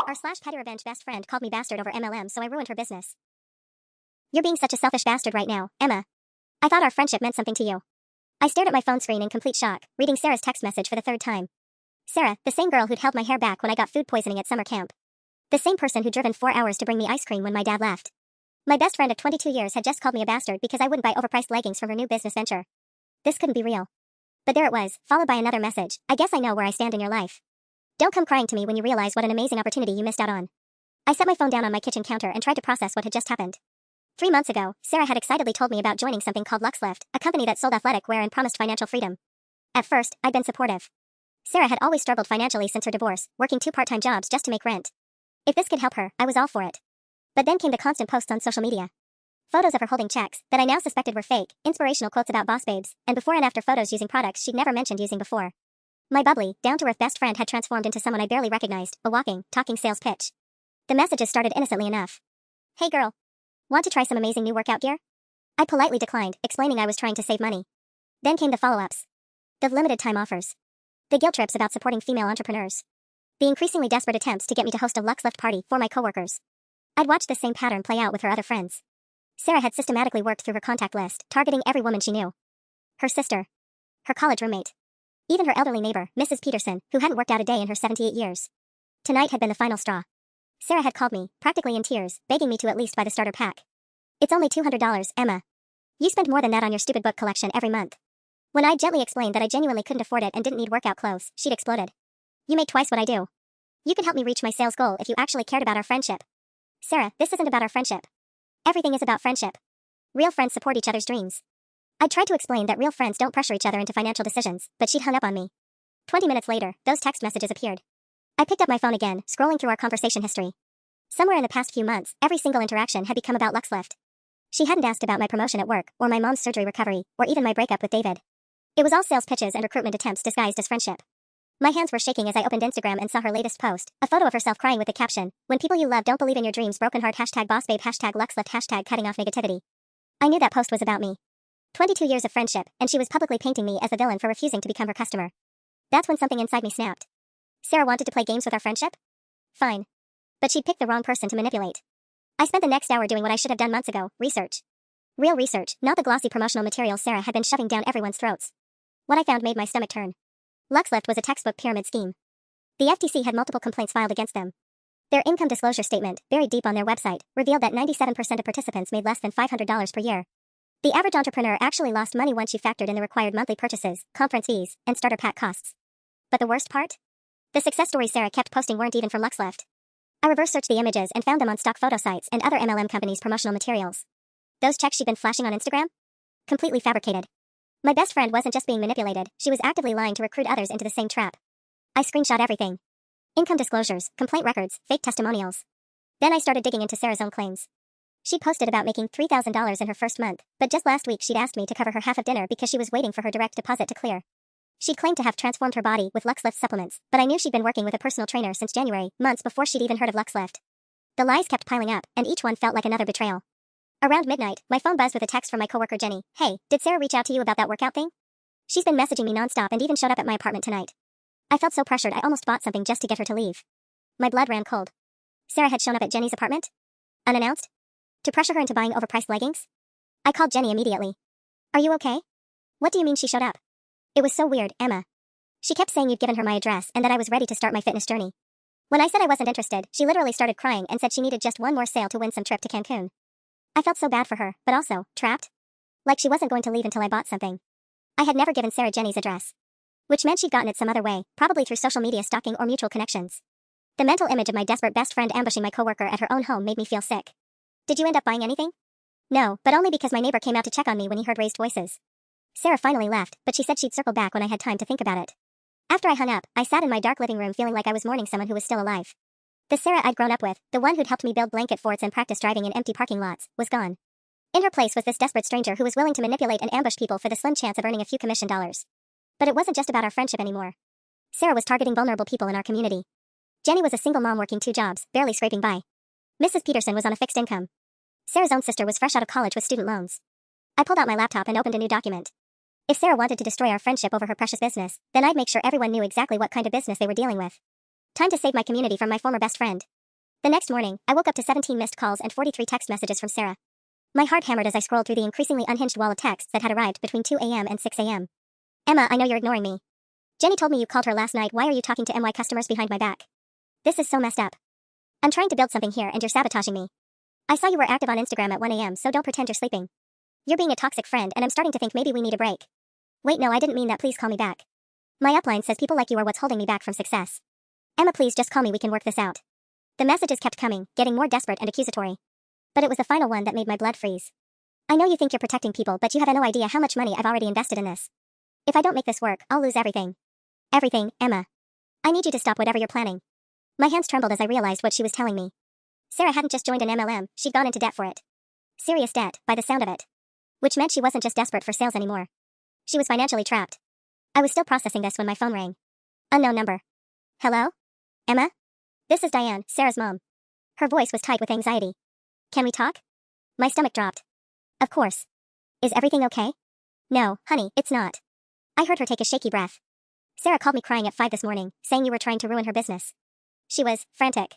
/pettyrevenge best friend called me bastard over MLM, so I ruined her business. You're being such a selfish bastard right now, Emma. I thought our friendship meant something to you. I stared at my phone screen in complete shock, reading Sarah's text message for the third time. Sarah, the same girl who'd held my hair back when I got food poisoning at summer camp. The same person who'd driven 4 hours to bring me ice cream when my dad left. My best friend of 22 years had just called me a bastard because I wouldn't buy overpriced leggings from her new business venture. This couldn't be real. But there it was, followed by another message. I guess I know where I stand in your life. Don't come crying to me when you realize what an amazing opportunity you missed out on. I set my phone down on my kitchen counter and tried to process what had just happened. 3 months ago, Sarah had excitedly told me about joining something called Luxlift, a company that sold athletic wear and promised financial freedom. At first, I'd been supportive. Sarah had always struggled financially since her divorce, working 2 part-time jobs just to make rent. If this could help her, I was all for it. But then came the constant posts on social media. Photos of her holding checks that I now suspected were fake, inspirational quotes about boss babes, and before and after photos using products she'd never mentioned using before. My bubbly, down-to-earth best friend had transformed into someone I barely recognized, a walking, talking sales pitch. The messages started innocently enough. Hey girl. Want to try some amazing new workout gear? I politely declined, explaining I was trying to save money. Then came the follow-ups. The limited time offers. The guilt trips about supporting female entrepreneurs. The increasingly desperate attempts to get me to host a Luxlift party for my coworkers. I'd watched the same pattern play out with her other friends. Sarah had systematically worked through her contact list, targeting every woman she knew. Her sister. Her college roommate. Even her elderly neighbor, Mrs. Peterson, who hadn't worked out a day in her 78 years. Tonight had been the final straw. Sarah had called me, practically in tears, begging me to at least buy the starter pack. It's only $200, Emma. You spend more than that on your stupid book collection every month. When I gently explained that I genuinely couldn't afford it and didn't need workout clothes, she'd exploded. You make twice what I do. You could help me reach my sales goal if you actually cared about our friendship. Sarah, this isn't about our friendship. Everything is about friendship. Real friends support each other's dreams. I tried to explain that real friends don't pressure each other into financial decisions, but she'd hung up on me. 20 minutes later, those text messages appeared. I picked up my phone again, scrolling through our conversation history. Somewhere in the past few months, every single interaction had become about Luxlift. She hadn't asked about my promotion at work, or my mom's surgery recovery, or even my breakup with David. It was all sales pitches and recruitment attempts disguised as friendship. My hands were shaking as I opened Instagram and saw her latest post, a photo of herself crying with the caption, "When people you love don't believe in your dreams, broken heart, #bossbabe, #Luxlift, #cutting off negativity." I knew that post was about me. 22 years of friendship, and she was publicly painting me as the villain for refusing to become her customer. That's when something inside me snapped. Sarah wanted to play games with our friendship? Fine. But she'd picked the wrong person to manipulate. I spent the next hour doing what I should have done months ago, research. Real research, not the glossy promotional material Sarah had been shoving down everyone's throats. What I found made my stomach turn. Luxlift was a textbook pyramid scheme. The FTC had multiple complaints filed against them. Their income disclosure statement, buried deep on their website, revealed that 97% of participants made less than $500 per year. The average entrepreneur actually lost money once you factored in the required monthly purchases, conference fees, and starter pack costs. But the worst part? The success stories Sarah kept posting weren't even from Luxlift. I reverse searched the images and found them on stock photo sites and other MLM companies' promotional materials. Those checks she'd been flashing on Instagram? Completely fabricated. My best friend wasn't just being manipulated, she was actively lying to recruit others into the same trap. I screenshot everything. Income disclosures, complaint records, fake testimonials. Then I started digging into Sarah's own claims. She'd posted about making $3,000 in her first month, but just last week she'd asked me to cover her half of dinner because she was waiting for her direct deposit to clear. She'd claimed to have transformed her body with Luxlift supplements, but I knew she'd been working with a personal trainer since January, months before she'd even heard of Luxlift. The lies kept piling up, and each one felt like another betrayal. Around midnight, my phone buzzed with a text from my coworker Jenny. "Hey, did Sarah reach out to you about that workout thing? She's been messaging me nonstop and even showed up at my apartment tonight." I felt so pressured I almost bought something just to get her to leave. My blood ran cold. Sarah had shown up at Jenny's apartment? Unannounced? To pressure her into buying overpriced leggings? I called Jenny immediately. "Are you okay? What do you mean she showed up?" "It was so weird, Emma. She kept saying you'd given her my address and that I was ready to start my fitness journey. When I said I wasn't interested, she literally started crying and said she needed just one more sale to win some trip to Cancun." I felt so bad for her, but also, trapped. Like she wasn't going to leave until I bought something. I had never given Sarah Jenny's address. Which meant she'd gotten it some other way, probably through social media stalking or mutual connections. The mental image of my desperate best friend ambushing my coworker at her own home made me feel sick. "Did you end up buying anything?" "No, but only because my neighbor came out to check on me when he heard raised voices." Sarah finally left, but she said she'd circle back when I had time to think about it. After I hung up, I sat in my dark living room feeling like I was mourning someone who was still alive. The Sarah I'd grown up with, the one who'd helped me build blanket forts and practice driving in empty parking lots, was gone. In her place was this desperate stranger who was willing to manipulate and ambush people for the slim chance of earning a few commission dollars. But it wasn't just about our friendship anymore. Sarah was targeting vulnerable people in our community. Jenny was a single mom working 2 jobs, barely scraping by. Mrs. Peterson was on a fixed income. Sarah's own sister was fresh out of college with student loans. I pulled out my laptop and opened a new document. If Sarah wanted to destroy our friendship over her precious business, then I'd make sure everyone knew exactly what kind of business they were dealing with. Time to save my community from my former best friend. The next morning, I woke up to 17 missed calls and 43 text messages from Sarah. My heart hammered as I scrolled through the increasingly unhinged wall of texts that had arrived between 2 a.m. and 6 a.m. Emma, I know you're ignoring me. Jenny told me you called her last night. Why are you talking to MY customers behind my back? This is so messed up. I'm trying to build something here and you're sabotaging me. I saw you were active on Instagram at 1 a.m., so don't pretend you're sleeping. You're being a toxic friend and I'm starting to think maybe we need a break. Wait, no, I didn't mean that. Please call me back. My upline says people like you are what's holding me back from success. Emma, please just call me. We can work this out. The messages kept coming, getting more desperate and accusatory. But it was the final one that made my blood freeze. I know you think you're protecting people, but you have no idea how much money I've already invested in this. If I don't make this work, I'll lose everything. Everything, Emma. I need you to stop whatever you're planning. My hands trembled as I realized what she was telling me. Sarah hadn't just joined an MLM, she'd gone into debt for it. Serious debt, by the sound of it. Which meant she wasn't just desperate for sales anymore. She was financially trapped. I was still processing this when my phone rang. Unknown number. Hello? Emma? This is Diane, Sarah's mom. Her voice was tight with anxiety. Can we talk? My stomach dropped. Of course. Is everything okay? No, honey, it's not. I heard her take a shaky breath. Sarah called me crying at 5 this morning, saying you were trying to ruin her business. She was frantic.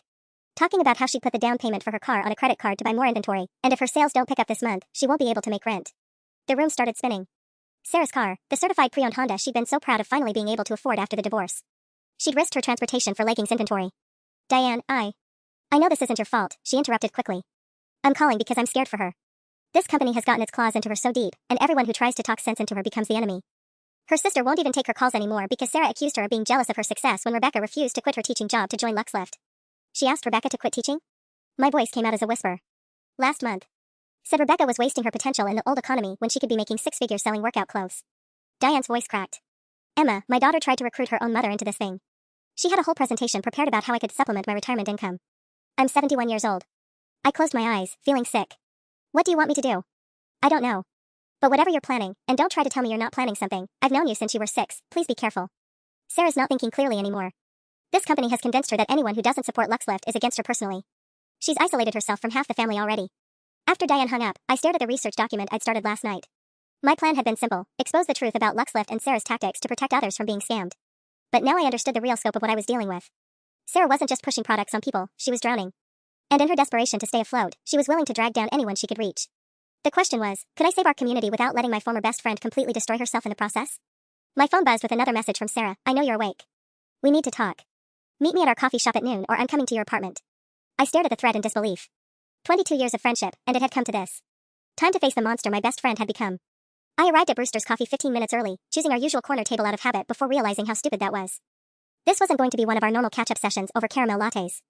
Talking about how she'd put the down payment for her car on a credit card to buy more inventory, and if her sales don't pick up this month, she won't be able to make rent. The room started spinning. Sarah's car, the certified pre-owned Honda she'd been so proud of finally being able to afford after the divorce. She'd risked her transportation for leggings inventory. Diane, I know this isn't your fault, she interrupted quickly. I'm calling because I'm scared for her. This company has gotten its claws into her so deep, and everyone who tries to talk sense into her becomes the enemy. Her sister won't even take her calls anymore because Sarah accused her of being jealous of her success when Rebecca refused to quit her teaching job to join LuxLift. She asked Rebecca to quit teaching? My voice came out as a whisper. Last month. Said Rebecca was wasting her potential in the old economy when she could be making 6 figures selling workout clothes. Diane's voice cracked. Emma, my daughter tried to recruit her own mother into this thing. She had a whole presentation prepared about how I could supplement my retirement income. I'm 71 years old. I closed my eyes, feeling sick. What do you want me to do? I don't know. But whatever you're planning, and don't try to tell me you're not planning something, I've known you since you were 6, please be careful. Sarah's not thinking clearly anymore. This company has convinced her that anyone who doesn't support LuxLift is against her personally. She's isolated herself from half the family already. After Diane hung up, I stared at the research document I'd started last night. My plan had been simple, expose the truth about LuxLift and Sarah's tactics to protect others from being scammed. But now I understood the real scope of what I was dealing with. Sarah wasn't just pushing products on people, she was drowning. And in her desperation to stay afloat, she was willing to drag down anyone she could reach. The question was, could I save our community without letting my former best friend completely destroy herself in the process? My phone buzzed with another message from Sarah. I know you're awake. We need to talk. Meet me at our coffee shop at noon or I'm coming to your apartment. I stared at the thread in disbelief. 22 years of friendship, and it had come to this. Time to face the monster my best friend had become. I arrived at Brewster's Coffee 15 minutes early, choosing our usual corner table out of habit before realizing how stupid that was. This wasn't going to be one of our normal catch-up sessions over caramel lattes.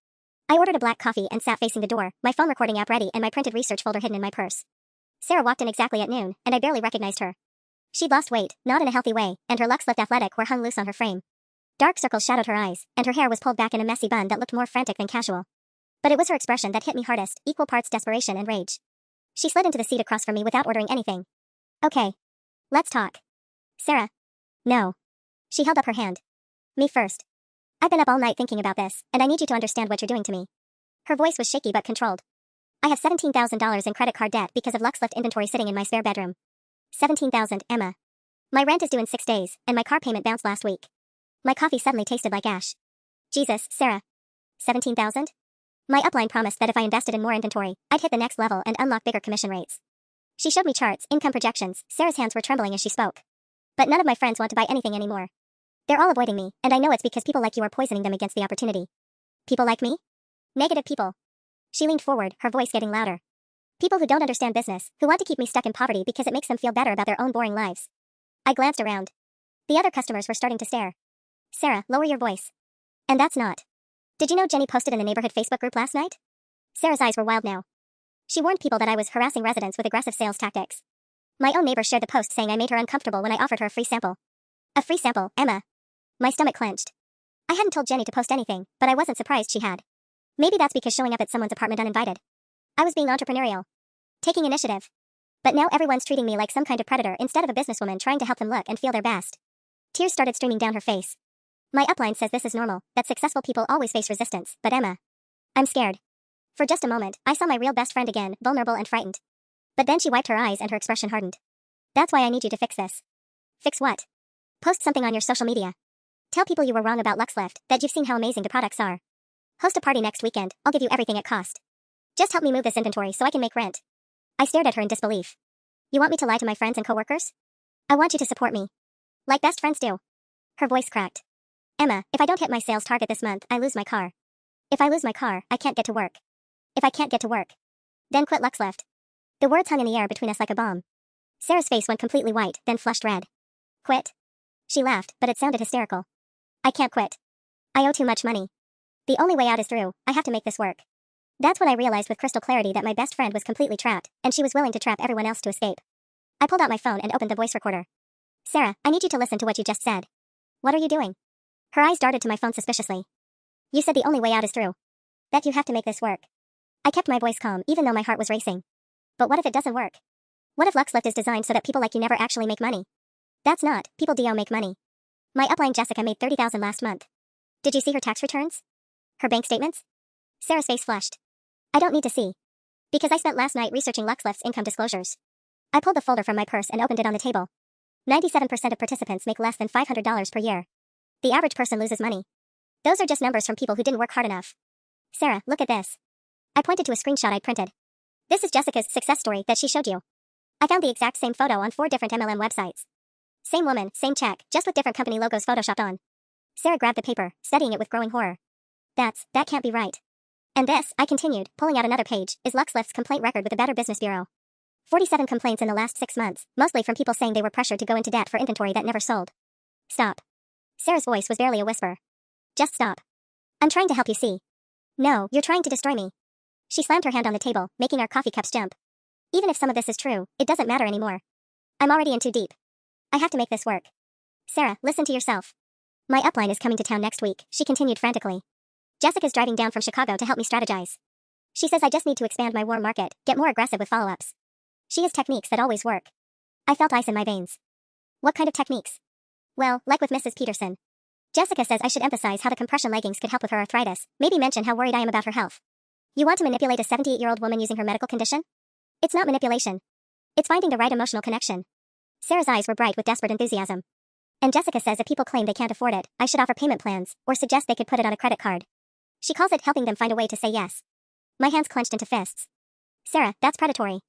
I ordered a black coffee and sat facing the door, my phone recording app ready and my printed research folder hidden in my purse. Sarah walked in exactly at noon, and I barely recognized her. She'd lost weight, not in a healthy way, and her LuxLift athletic wear hung loose on her frame. Dark circles shadowed her eyes, and her hair was pulled back in a messy bun that looked more frantic than casual. But it was her expression that hit me hardest, equal parts desperation and rage. She slid into the seat across from me without ordering anything. Okay. Let's talk. Sarah. No. She held up her hand. Me first. I've been up all night thinking about this, and I need you to understand what you're doing to me. Her voice was shaky but controlled. I have $17,000 in credit card debt because of LuxLift inventory sitting in my spare bedroom. 17,000, Emma. My rent is due in 6 days, and my car payment bounced last week. My coffee suddenly tasted like ash. Jesus, Sarah. 17,000? My upline promised that if I invested in more inventory, I'd hit the next level and unlock bigger commission rates. She showed me charts, income projections. Sarah's hands were trembling as she spoke. But none of my friends want to buy anything anymore. They're all avoiding me, and I know it's because people like you are poisoning them against the opportunity. People like me? Negative people. She leaned forward, her voice getting louder. People who don't understand business, who want to keep me stuck in poverty because it makes them feel better about their own boring lives. I glanced around. The other customers were starting to stare. Sarah, lower your voice. And that's not. Did you know Jenny posted in the neighborhood Facebook group last night? Sarah's eyes were wild now. She warned people that I was harassing residents with aggressive sales tactics. My own neighbor shared the post saying I made her uncomfortable when I offered her a free sample. A free sample, Emma. My stomach clenched. I hadn't told Jenny to post anything, but I wasn't surprised she had. Maybe that's because showing up at someone's apartment uninvited. I was being entrepreneurial. Taking initiative. But now everyone's treating me like some kind of predator instead of a businesswoman trying to help them look and feel their best. Tears started streaming down her face. My upline says this is normal, that successful people always face resistance, but Emma. I'm scared. For just a moment, I saw my real best friend again, vulnerable and frightened. But then she wiped her eyes and her expression hardened. That's why I need you to fix this. Fix what? Post something on your social media. Tell people you were wrong about LuxLift, that you've seen how amazing the products are. Host a party next weekend, I'll give you everything at cost. Just help me move this inventory so I can make rent. I stared at her in disbelief. You want me to lie to my friends and coworkers? I want you to support me. Like best friends do. Her voice cracked. Emma, if I don't hit my sales target this month, I lose my car. If I lose my car, I can't get to work. If I can't get to work, then quit Luxlift. The words hung in the air between us like a bomb. Sarah's face went completely white, then flushed red. Quit? She laughed, but it sounded hysterical. I can't quit. I owe too much money. The only way out is through. I have to make this work. That's when I realized with crystal clarity that my best friend was completely trapped, and she was willing to trap everyone else to escape. I pulled out my phone and opened the voice recorder. Sarah, I need you to listen to what you just said. What are you doing? Her eyes darted to my phone suspiciously. You said the only way out is through. That you have to make this work. I kept my voice calm even though my heart was racing. But what if it doesn't work? What if Luxlift is designed so that people like you never actually make money? That's not, people do make money. My upline Jessica made $30,000 last month. Did you see her tax returns? Her bank statements? Sarah's face flushed. I don't need to see. Because I spent last night researching Luxlift's income disclosures. I pulled the folder from my purse and opened it on the table. 97% of participants make less than $500 per year. The average person loses money. Those are just numbers from people who didn't work hard enough. Sarah, look at this. I pointed to a screenshot I'd printed. This is Jessica's success story that she showed you. I found the exact same photo on 4 different MLM websites. Same woman, same check, just with different company logos photoshopped on. Sarah grabbed the paper, studying it with growing horror. That can't be right. And this, I continued, pulling out another page, is Luxlift's complaint record with the Better Business Bureau. 47 complaints in the last 6 months, mostly from people saying they were pressured to go into debt for inventory that never sold. Stop. Sarah's voice was barely a whisper. Just stop. I'm trying to help you see. No, you're trying to destroy me. She slammed her hand on the table, making our coffee cups jump. Even if some of this is true, it doesn't matter anymore. I'm already in too deep. I have to make this work. Sarah, listen to yourself. My upline is coming to town next week, she continued frantically. Jessica's driving down from Chicago to help me strategize. She says I just need to expand my warm market, get more aggressive with follow-ups. She has techniques that always work. I felt ice in my veins. What kind of techniques? Well, like with Mrs. Peterson. Jessica says I should emphasize how the compression leggings could help with her arthritis, maybe mention how worried I am about her health. You want to manipulate a 78-year-old woman using her medical condition? It's not manipulation. It's finding the right emotional connection. Sarah's eyes were bright with desperate enthusiasm. And Jessica says if people claim they can't afford it, I should offer payment plans, or suggest they could put it on a credit card. She calls it helping them find a way to say yes. My hands clenched into fists. Sarah, that's predatory.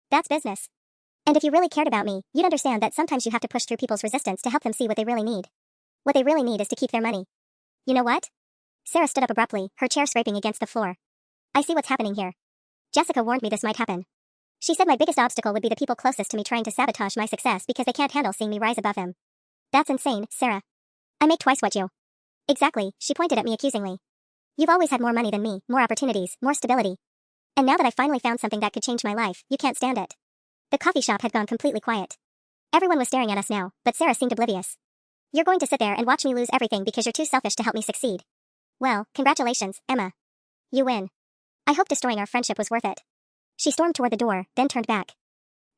That's business. And if you really cared about me, you'd understand that sometimes you have to push through people's resistance to help them see what they really need. What they really need is to keep their money. You know what? Sarah stood up abruptly, her chair scraping against the floor. I see what's happening here. Jessica warned me this might happen. She said my biggest obstacle would be the people closest to me trying to sabotage my success because they can't handle seeing me rise above them. That's insane, Sarah. I make twice what you. Exactly, she pointed at me accusingly. You've always had more money than me, more opportunities, more stability. And now that I finally found something that could change my life, you can't stand it. The coffee shop had gone completely quiet. Everyone was staring at us now, but Sarah seemed oblivious. You're going to sit there and watch me lose everything because you're too selfish to help me succeed. Well, congratulations, Emma. You win. I hope destroying our friendship was worth it. She stormed toward the door, then turned back.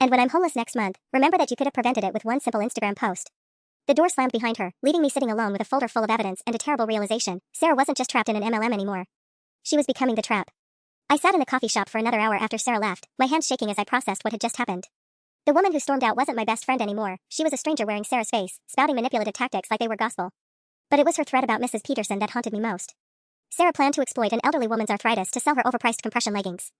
And when I'm homeless next month, remember that you could have prevented it with one simple Instagram post. The door slammed behind her, leaving me sitting alone with a folder full of evidence and a terrible realization. Sarah wasn't just trapped in an MLM anymore. She was becoming the trap. I sat in the coffee shop for another hour after Sarah left, my hands shaking as I processed what had just happened. The woman who stormed out wasn't my best friend anymore, she was a stranger wearing Sarah's face, spouting manipulative tactics like they were gospel. But it was her threat about Mrs. Peterson that haunted me most. Sarah planned to exploit an elderly woman's arthritis to sell her overpriced compression leggings.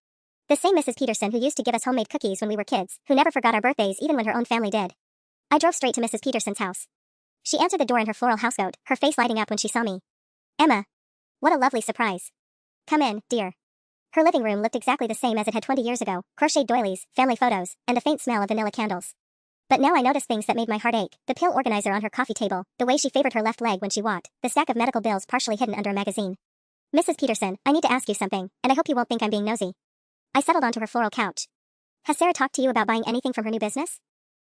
The same Mrs. Peterson who used to give us homemade cookies when we were kids, who never forgot our birthdays even when her own family did. I drove straight to Mrs. Peterson's house. She answered the door in her floral housecoat, her face lighting up when she saw me. Emma. What a lovely surprise. Come in, dear. Her living room looked exactly the same as it had 20 years ago, crocheted doilies, family photos, and a faint smell of vanilla candles. But now I noticed things that made my heart ache, the pill organizer on her coffee table, the way she favored her left leg when she walked, the stack of medical bills partially hidden under a magazine. Mrs. Peterson, I need to ask you something, and I hope you won't think I'm being nosy. I settled onto her floral couch. Has Sarah talked to you about buying anything from her new business?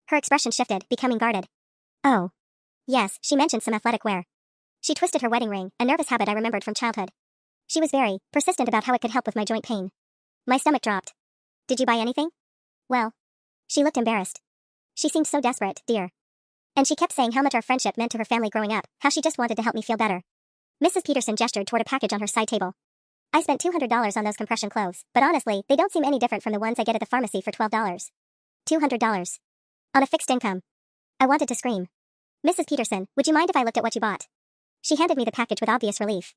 Her expression shifted, becoming guarded. Oh. Yes, she mentioned some athletic wear. She twisted her wedding ring, a nervous habit I remembered from childhood. She was very persistent about how it could help with my joint pain. My stomach dropped. Did you buy anything? Well. She looked embarrassed. She seemed so desperate, dear. And she kept saying how much our friendship meant to her family growing up, how she just wanted to help me feel better. Mrs. Peterson gestured toward a package on her side table. I spent $200 on those compression clothes, but honestly, they don't seem any different from the ones I get at the pharmacy for $12. $200. On a fixed income. I wanted to scream. Mrs. Peterson, would you mind if I looked at what you bought? She handed me the package with obvious relief.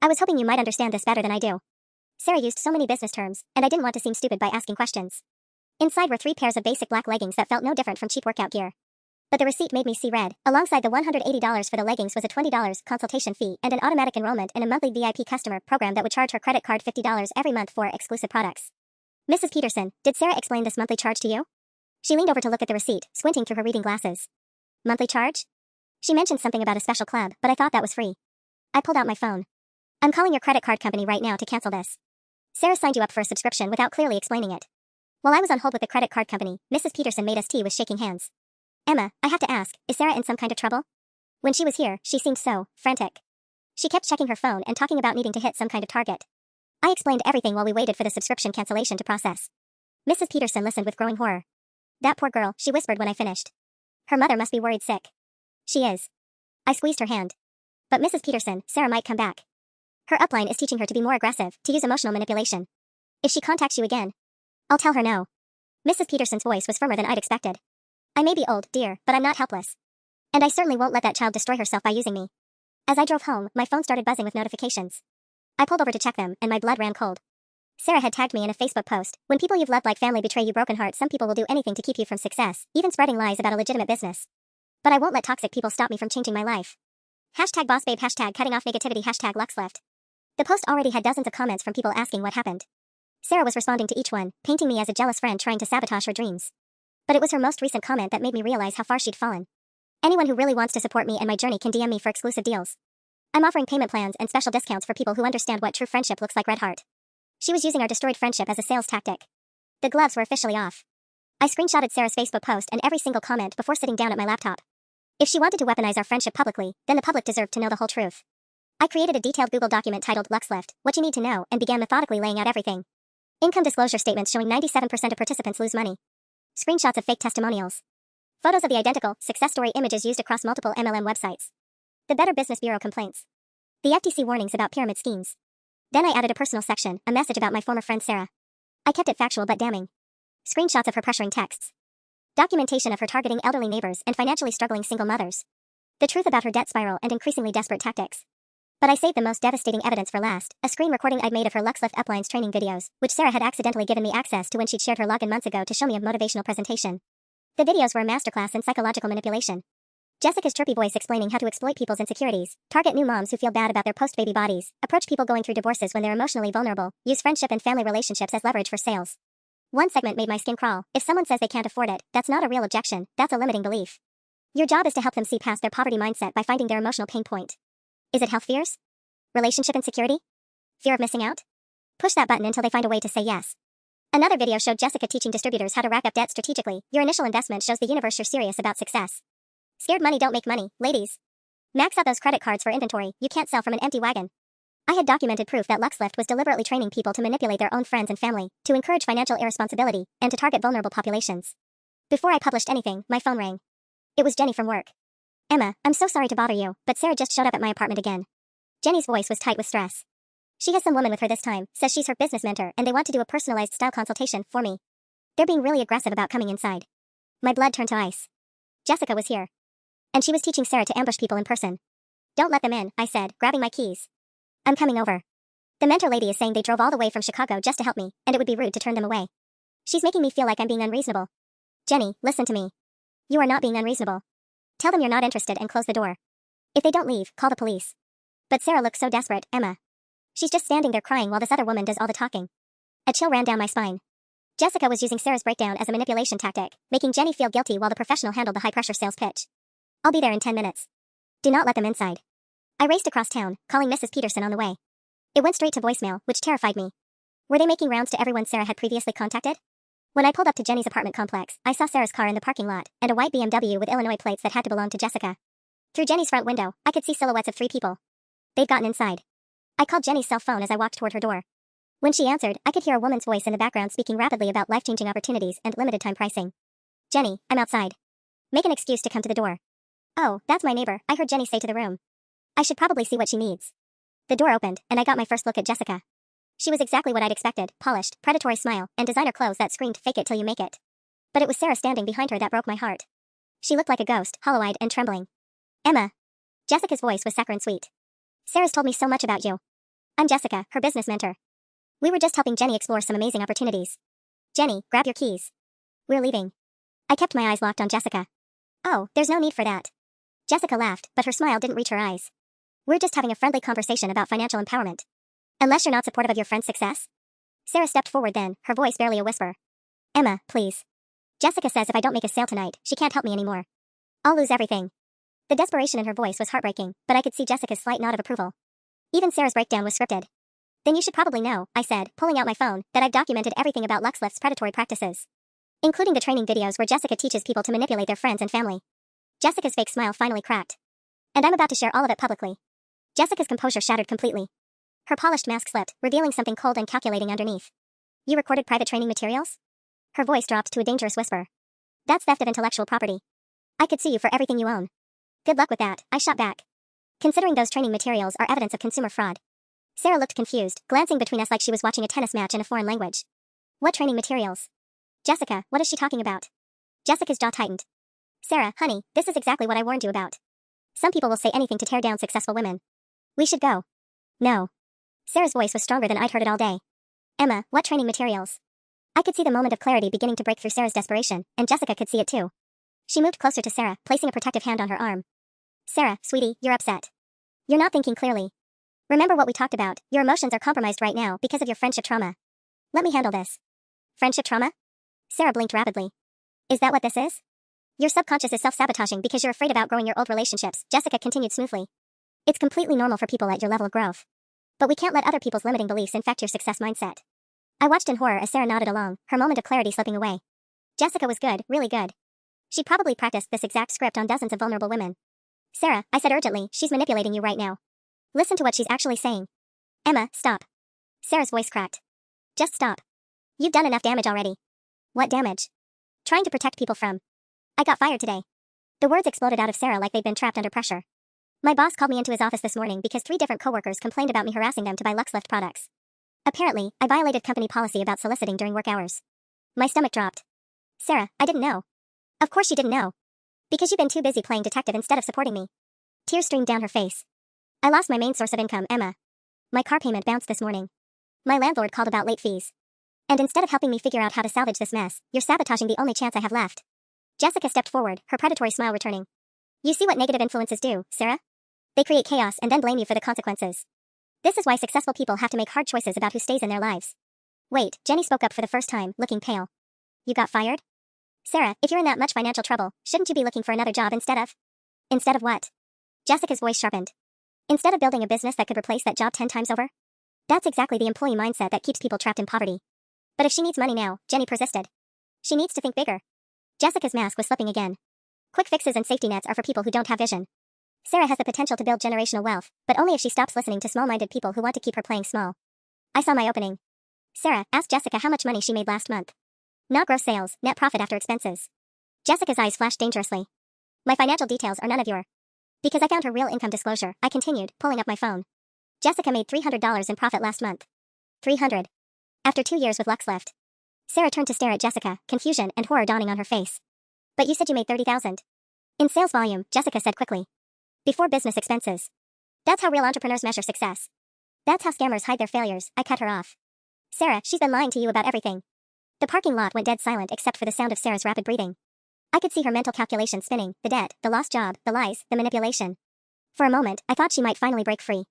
I was hoping you might understand this better than I do. Sarah used so many business terms, and I didn't want to seem stupid by asking questions. Inside were 3 pairs of basic black leggings that felt no different from cheap workout gear. But the receipt made me see red. Alongside the $180 for the leggings was a $20 consultation fee and an automatic enrollment in a monthly VIP customer program that would charge her credit card $50 every month for exclusive products. Mrs. Peterson, did Sarah explain this monthly charge to you? She leaned over to look at the receipt, squinting through her reading glasses. Monthly charge? She mentioned something about a special club, but I thought that was free. I pulled out my phone. I'm calling your credit card company right now to cancel this. Sarah signed you up for a subscription without clearly explaining it. While I was on hold with the credit card company, Mrs. Peterson made us tea with shaking hands. Emma, I have to ask, is Sarah in some kind of trouble? When she was here, she seemed so frantic. She kept checking her phone and talking about needing to hit some kind of target. I explained everything while we waited for the subscription cancellation to process. Mrs. Peterson listened with growing horror. That poor girl, she whispered when I finished. Her mother must be worried sick. She is. I squeezed her hand. But Mrs. Peterson, Sarah might come back. Her upline is teaching her to be more aggressive, to use emotional manipulation. If she contacts you again, I'll tell her no. Mrs. Peterson's voice was firmer than I'd expected. I may be old, dear, but I'm not helpless. And I certainly won't let that child destroy herself by using me. As I drove home, my phone started buzzing with notifications. I pulled over to check them, and my blood ran cold. Sarah had tagged me in a Facebook post. When people you've loved like family betray you broken heart, some people will do anything to keep you from success, even spreading lies about a legitimate business. But I won't let toxic people stop me from changing my life. #bossbabe, #cutting off negativity, #luxleft. The post already had dozens of comments from people asking what happened. Sarah was responding to each one, painting me as a jealous friend trying to sabotage her dreams. But it was her most recent comment that made me realize how far she'd fallen. Anyone who really wants to support me and my journey can DM me for exclusive deals. I'm offering payment plans and special discounts for people who understand what true friendship looks like. Red heart. She was using our destroyed friendship as a sales tactic. The gloves were officially off. I screenshotted Sarah's Facebook post and every single comment before sitting down at my laptop. If she wanted to weaponize our friendship publicly, then the public deserved to know the whole truth. I created a detailed Google document titled Luxleft, What You Need to Know, and began methodically laying out everything. Income disclosure statements showing 97% of participants lose money. Screenshots of fake testimonials. Photos of the identical success story images used across multiple MLM websites. The Better Business Bureau complaints. The FTC warnings about pyramid schemes. Then I added a personal section, a message about my former friend Sarah. I kept it factual but damning. Screenshots of her pressuring texts. Documentation of her targeting elderly neighbors and financially struggling single mothers. The truth about her debt spiral and increasingly desperate tactics. But I saved the most devastating evidence for last, a screen recording I'd made of her Luxleft upline's training videos, which Sarah had accidentally given me access to when she'd shared her login months ago to show me a motivational presentation. The videos were a masterclass in psychological manipulation. Jessica's chirpy voice explaining how to exploit people's insecurities, target new moms who feel bad about their post-baby bodies, approach people going through divorces when they're emotionally vulnerable, use friendship and family relationships as leverage for sales. One segment made my skin crawl. If someone says they can't afford it, that's not a real objection, that's a limiting belief. Your job is to help them see past their poverty mindset by finding their emotional pain point. Is it health fears? Relationship insecurity? Fear of missing out? Push that button until they find a way to say yes. Another video showed Jessica teaching distributors how to rack up debt strategically. Your initial investment shows the universe you're serious about success. Scared money don't make money, ladies. Max out those credit cards for inventory you can't sell from an empty wagon. I had documented proof that Luxleft was deliberately training people to manipulate their own friends and family, to encourage financial irresponsibility, and to target vulnerable populations. Before I published anything, my phone rang. It was Jenny from work. Emma, I'm so sorry to bother you, but Sarah just showed up at my apartment again. Jenny's voice was tight with stress. She has some woman with her this time, says she's her business mentor and they want to do a personalized style consultation for me. They're being really aggressive about coming inside. My blood turned to ice. Jessica was here. And she was teaching Sarah to ambush people in person. Don't let them in, I said, grabbing my keys. I'm coming over. The mentor lady is saying they drove all the way from Chicago just to help me, and it would be rude to turn them away. She's making me feel like I'm being unreasonable. Jenny, listen to me. You are not being unreasonable. Tell them you're not interested and close the door. If they don't leave, call the police. But Sarah looks so desperate, Emma. She's just standing there crying while this other woman does all the talking. A chill ran down my spine. Jessica was using Sarah's breakdown as a manipulation tactic, making Jenny feel guilty while the professional handled the high-pressure sales pitch. I'll be there in 10 minutes. Do not let them inside. I raced across town, calling Mrs. Peterson on the way. It went straight to voicemail, which terrified me. Were they making rounds to everyone Sarah had previously contacted? When I pulled up to Jenny's apartment complex, I saw Sarah's car in the parking lot, and a white BMW with Illinois plates that had to belong to Jessica. Through Jenny's front window, I could see silhouettes of 3 people. They'd gotten inside. I called Jenny's cell phone as I walked toward her door. When she answered, I could hear a woman's voice in the background speaking rapidly about life-changing opportunities and limited-time pricing. Jenny, I'm outside. Make an excuse to come to the door. Oh, that's my neighbor, I heard Jenny say to the room. I should probably see what she needs. The door opened, and I got my first look at Jessica. She was exactly what I'd expected, polished, predatory smile, and designer clothes that screamed fake it till you make it. But it was Sarah standing behind her that broke my heart. She looked like a ghost, hollow-eyed and trembling. Emma. Jessica's voice was saccharine sweet. Sarah's told me so much about you. I'm Jessica, her business mentor. We were just helping Jenny explore some amazing opportunities. Jenny, grab your keys. We're leaving. I kept my eyes locked on Jessica. Oh, there's no need for that. Jessica laughed, but her smile didn't reach her eyes. We're just having a friendly conversation about financial empowerment. Unless you're not supportive of your friend's success? Sarah stepped forward then, her voice barely a whisper. Emma, please. Jessica says if I don't make a sale tonight, she can't help me anymore. I'll lose everything. The desperation in her voice was heartbreaking, but I could see Jessica's slight nod of approval. Even Sarah's breakdown was scripted. Then you should probably know, I said, pulling out my phone, that I've documented everything about Luxlift's predatory practices. Including the training videos where Jessica teaches people to manipulate their friends and family. Jessica's fake smile finally cracked. And I'm about to share all of it publicly. Jessica's composure shattered completely. Her polished mask slipped, revealing something cold and calculating underneath. You recorded private training materials? Her voice dropped to a dangerous whisper. That's theft of intellectual property. I could sue you for everything you own. Good luck with that, I shot back. Considering those training materials are evidence of consumer fraud. Sarah looked confused, glancing between us like she was watching a tennis match in a foreign language. What training materials? Jessica, what is she talking about? Jessica's jaw tightened. Sarah, honey, this is exactly what I warned you about. Some people will say anything to tear down successful women. We should go. No. Sarah's voice was stronger than I'd heard it all day. Emma, what training materials? I could see the moment of clarity beginning to break through Sarah's desperation, and Jessica could see it too. She moved closer to Sarah, placing a protective hand on her arm. Sarah, sweetie, you're upset. You're not thinking clearly. Remember what we talked about, your emotions are compromised right now because of your friendship trauma. Let me handle this. Friendship trauma? Sarah blinked rapidly. Is that what this is? Your subconscious is self-sabotaging because you're afraid of outgrowing your old relationships, Jessica continued smoothly. It's completely normal for people at your level of growth. But we can't let other people's limiting beliefs infect your success mindset. I watched in horror as Sarah nodded along, her moment of clarity slipping away. Jessica was good, really good. She'd probably practiced this exact script on dozens of vulnerable women. Sarah, I said urgently, she's manipulating you right now. Listen to what she's actually saying. Emma, stop. Sarah's voice cracked. Just stop. You've done enough damage already. What damage? Trying to protect people from. I got fired today. The words exploded out of Sarah like they'd been trapped under pressure. My boss called me into his office this morning because 3 different coworkers complained about me harassing them to buy Luxlift products. Apparently, I violated company policy about soliciting during work hours. My stomach dropped. Sarah, I didn't know. Of course you didn't know. Because you've been too busy playing detective instead of supporting me. Tears streamed down her face. I lost my main source of income, Emma. My car payment bounced this morning. My landlord called about late fees. And instead of helping me figure out how to salvage this mess, you're sabotaging the only chance I have left. Jessica stepped forward, her predatory smile returning. You see what negative influences do, Sarah? They create chaos and then blame you for the consequences. This is why successful people have to make hard choices about who stays in their lives. Wait, Jenny spoke up for the first time, looking pale. You got fired? Sarah, if you're in that much financial trouble, shouldn't you be looking for another job instead of? Instead of what? Jessica's voice sharpened. Instead of building a business that could replace that job 10 times over? That's exactly the employee mindset that keeps people trapped in poverty. But if she needs money now, Jenny persisted. She needs to think bigger. Jessica's mask was slipping again. Quick fixes and safety nets are for people who don't have vision. Sarah has the potential to build generational wealth, but only if she stops listening to small-minded people who want to keep her playing small. I saw my opening. Sarah, asked Jessica how much money she made last month. Not gross sales, net profit after expenses. Jessica's eyes flashed dangerously. My financial details are none of your. Because I found her real income disclosure, I continued, pulling up my phone. Jessica made $300 in profit last month. 300. After 2 years with Luxlift. Sarah turned to stare at Jessica, confusion and horror dawning on her face. But you said you made 30,000. In sales volume, Jessica said quickly. Before business expenses. That's how real entrepreneurs measure success. That's how scammers hide their failures, I cut her off. Sarah, she's been lying to you about everything. The parking lot went dead silent except for the sound of Sarah's rapid breathing. I could see her mental calculations spinning, the debt, the lost job, the lies, the manipulation. For a moment, I thought she might finally break free.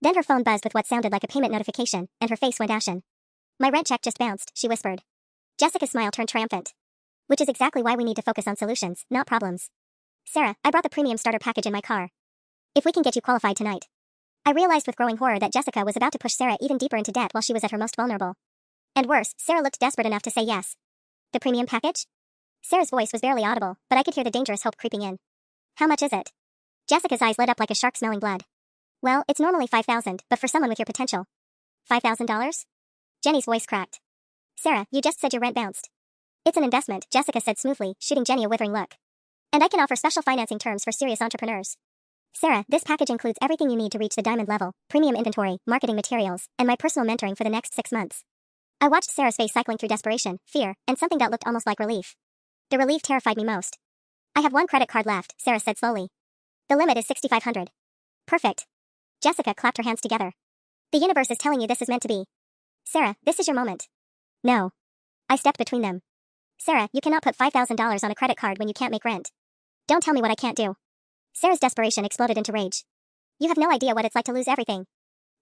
Then her phone buzzed with what sounded like a payment notification, and her face went ashen. My rent check just bounced, she whispered. Jessica's smile turned triumphant. Which is exactly why we need to focus on solutions, not problems. Sarah, I brought the premium starter package in my car. If we can get you qualified tonight. I realized with growing horror that Jessica was about to push Sarah even deeper into debt while she was at her most vulnerable. And worse, Sarah looked desperate enough to say yes. The premium package? Sarah's voice was barely audible, but I could hear the dangerous hope creeping in. How much is it? Jessica's eyes lit up like a shark smelling blood. Well, it's normally $5,000, but for someone with your potential. $5,000? Jenny's voice cracked. Sarah, you just said your rent bounced. It's an investment, Jessica said smoothly, shooting Jenny a withering look. And I can offer special financing terms for serious entrepreneurs. Sarah, this package includes everything you need to reach the diamond level, premium inventory, marketing materials, and my personal mentoring for the next 6 months. I watched Sarah's face cycling through desperation, fear, and something that looked almost like relief. The relief terrified me most. I have 1 credit card left, Sarah said slowly. The limit is $6,500. Perfect. Jessica clapped her hands together. The universe is telling you this is meant to be. Sarah, this is your moment. No. I stepped between them. Sarah, you cannot put $5,000 on a credit card when you can't make rent. Don't tell me what I can't do. Sarah's desperation exploded into rage. You have no idea what it's like to lose everything.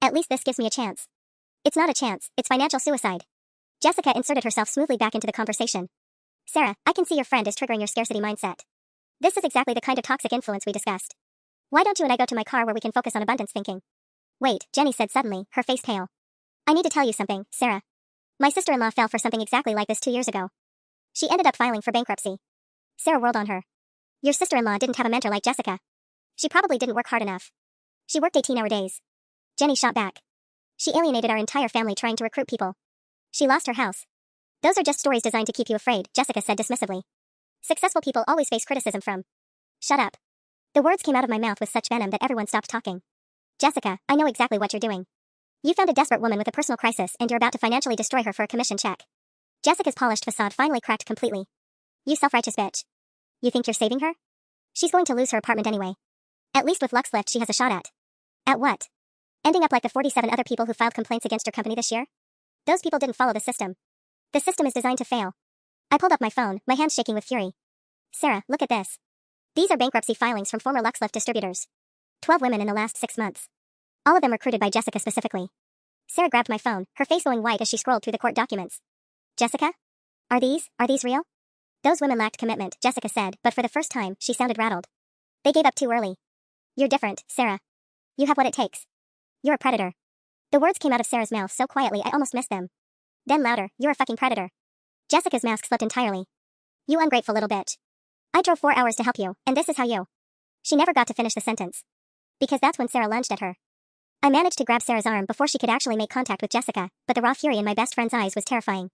At least this gives me a chance. It's not a chance, it's financial suicide. Jessica inserted herself smoothly back into the conversation. Sarah, I can see your friend is triggering your scarcity mindset. This is exactly the kind of toxic influence we discussed. Why don't you and I go to my car where we can focus on abundance thinking? Wait, Jenny said suddenly, her face pale. I need to tell you something, Sarah. My sister-in-law fell for something exactly like this 2 years ago. She ended up filing for bankruptcy. Sarah whirled on her. Your sister-in-law didn't have a mentor like Jessica. She probably didn't work hard enough. She worked 18-hour days. Jenny shot back. She alienated our entire family trying to recruit people. She lost her house. Those are just stories designed to keep you afraid, Jessica said dismissively. Successful people always face criticism from. Shut up. The words came out of my mouth with such venom that everyone stopped talking. Jessica, I know exactly what you're doing. You found a desperate woman with a personal crisis and you're about to financially destroy her for a commission check. Jessica's polished facade finally cracked completely. You self-righteous bitch. You think you're saving her? She's going to lose her apartment anyway. At least with Lux Lift she has a shot at. At what? Ending up like the 47 other people who filed complaints against your company this year? Those people didn't follow the system. The system is designed to fail. I pulled up my phone, my hands shaking with fury. Sarah, look at this. These are bankruptcy filings from former Lux Lift distributors. 12 women in the last 6 months. All of them recruited by Jessica specifically. Sarah grabbed my phone, her face going white as she scrolled through the court documents. Jessica? Are these real? Those women lacked commitment, Jessica said, but for the first time, she sounded rattled. They gave up too early. You're different, Sarah. You have what it takes. You're a predator. The words came out of Sarah's mouth so quietly I almost missed them. Then louder, you're a fucking predator. Jessica's mask slipped entirely. You ungrateful little bitch. I drove 4 hours to help you, and this is how you. She never got to finish the sentence. Because that's when Sarah lunged at her. I managed to grab Sarah's arm before she could actually make contact with Jessica, but the raw fury in my best friend's eyes was terrifying.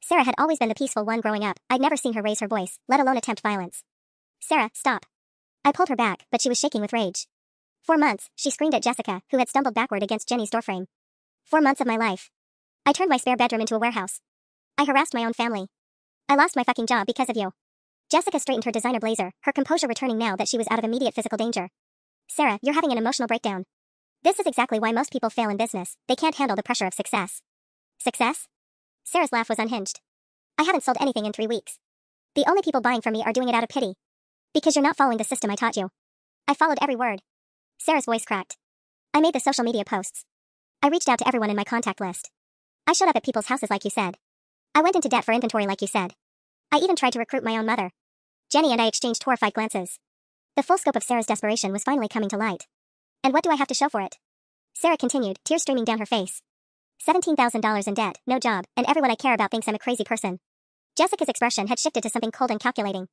Sarah had always been the peaceful one growing up. I'd never seen her raise her voice, let alone attempt violence. Sarah, stop. I pulled her back, but she was shaking with rage. 4 months, she screamed at Jessica, who had stumbled backward against Jenny's doorframe. 4 months of my life. I turned my spare bedroom into a warehouse. I harassed my own family. I lost my fucking job because of you. Jessica straightened her designer blazer, her composure returning now that she was out of immediate physical danger. Sarah, you're having an emotional breakdown. This is exactly why most people fail in business. They can't handle the pressure of success. Success? Sarah's laugh was unhinged. I haven't sold anything in 3 weeks. The only people buying from me are doing it out of pity. Because you're not following the system I taught you. I followed every word. Sarah's voice cracked. I made the social media posts. I reached out to everyone in my contact list. I showed up at people's houses like you said. I went into debt for inventory like you said. I even tried to recruit my own mother. Jenny and I exchanged horrified glances. The full scope of Sarah's desperation was finally coming to light. And what do I have to show for it? Sarah continued, tears streaming down her face. $17,000 in debt, no job, and everyone I care about thinks I'm a crazy person. Jessica's expression had shifted to something cold and calculating.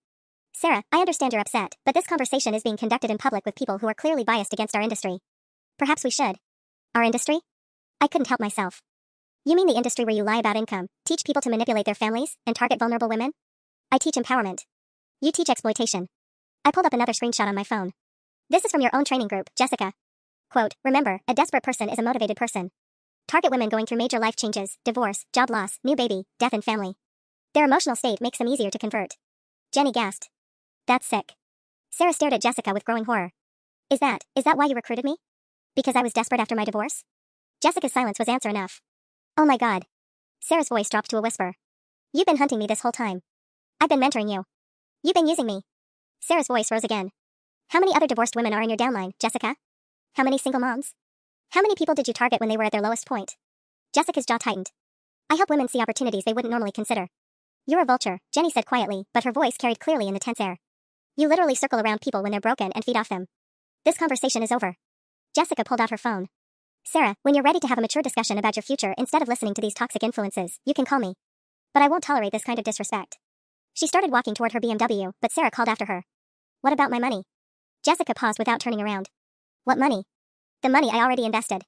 Sarah, I understand you're upset, but this conversation is being conducted in public with people who are clearly biased against our industry. Perhaps we should. Our industry? I couldn't help myself. You mean the industry where you lie about income, teach people to manipulate their families, and target vulnerable women? I teach empowerment. You teach exploitation. I pulled up another screenshot on my phone. This is from your own training group, Jessica. Quote, remember, a desperate person is a motivated person. Target women going through major life changes, divorce, job loss, new baby, death and family. Their emotional state makes them easier to convert. Jenny gasped. That's sick. Sarah stared at Jessica with growing horror. Is that why you recruited me? Because I was desperate after my divorce? Jessica's silence was answer enough. Oh my god. Sarah's voice dropped to a whisper. You've been hunting me this whole time. I've been mentoring you. You've been using me. Sarah's voice rose again. How many other divorced women are in your downline, Jessica? How many single moms? How many people did you target when they were at their lowest point? Jessica's jaw tightened. I help women see opportunities they wouldn't normally consider. You're a vulture, Jenny said quietly, but her voice carried clearly in the tense air. You literally circle around people when they're broken and feed off them. This conversation is over. Jessica pulled out her phone. Sarah, when you're ready to have a mature discussion about your future instead of listening to these toxic influences, you can call me. But I won't tolerate this kind of disrespect. She started walking toward her BMW, but Sarah called after her. What about my money? Jessica paused without turning around. What money? The money I already invested.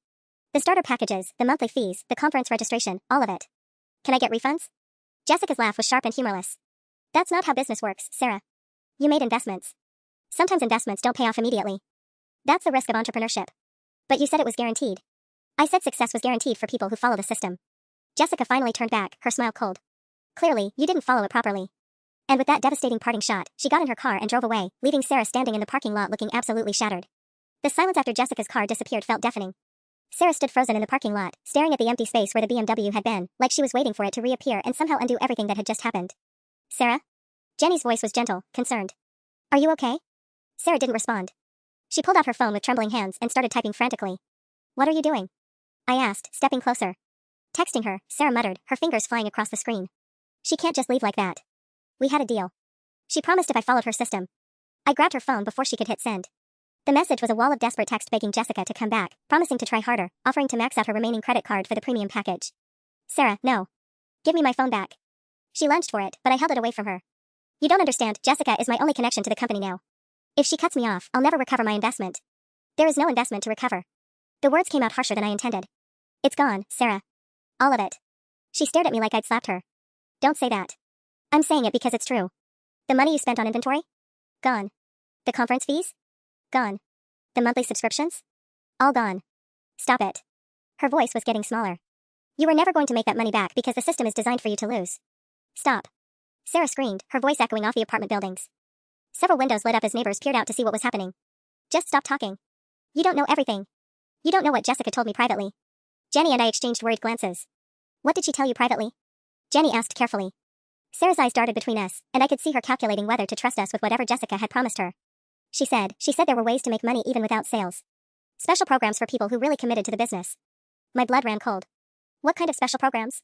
The starter packages, the monthly fees, the conference registration, all of it. Can I get refunds? Jessica's laugh was sharp and humorless. That's not how business works, Sarah. You made investments. Sometimes investments don't pay off immediately. That's the risk of entrepreneurship. But you said it was guaranteed. I said success was guaranteed for people who follow the system. Jessica finally turned back, her smile cold. Clearly, you didn't follow it properly. And with that devastating parting shot, she got in her car and drove away, leaving Sarah standing in the parking lot looking absolutely shattered. The silence after Jessica's car disappeared felt deafening. Sarah stood frozen in the parking lot, staring at the empty space where the BMW had been, like she was waiting for it to reappear and somehow undo everything that had just happened. Sarah? Jenny's voice was gentle, concerned. Are you okay? Sarah didn't respond. She pulled out her phone with trembling hands and started typing frantically. What are you doing? I asked, stepping closer. Texting her, Sarah muttered, her fingers flying across the screen. She can't just leave like that. We had a deal. She promised if I followed her system. I grabbed her phone before she could hit send. The message was a wall of desperate text begging Jessica to come back, promising to try harder, offering to max out her remaining credit card for the premium package. Sarah, no. Give me my phone back. She lunged for it, but I held it away from her. You don't understand, Jessica is my only connection to the company now. If she cuts me off, I'll never recover my investment. There is no investment to recover. The words came out harsher than I intended. It's gone, Sarah. All of it. She stared at me like I'd slapped her. Don't say that. I'm saying it because it's true. The money you spent on inventory? Gone. The conference fees? Gone. The monthly subscriptions? All gone. Stop it. Her voice was getting smaller. You were never going to make that money back because the system is designed for you to lose. Stop. Sarah screamed, her voice echoing off the apartment buildings. Several windows lit up as neighbors peered out to see what was happening. Just stop talking. You don't know everything. You don't know what Jessica told me privately. Jenny and I exchanged worried glances. What did she tell you privately? Jenny asked carefully. Sarah's eyes darted between us, and I could see her calculating whether to trust us with whatever Jessica had promised her. She said there were ways to make money even without sales. Special programs for people who really committed to the business. My blood ran cold. What kind of special programs?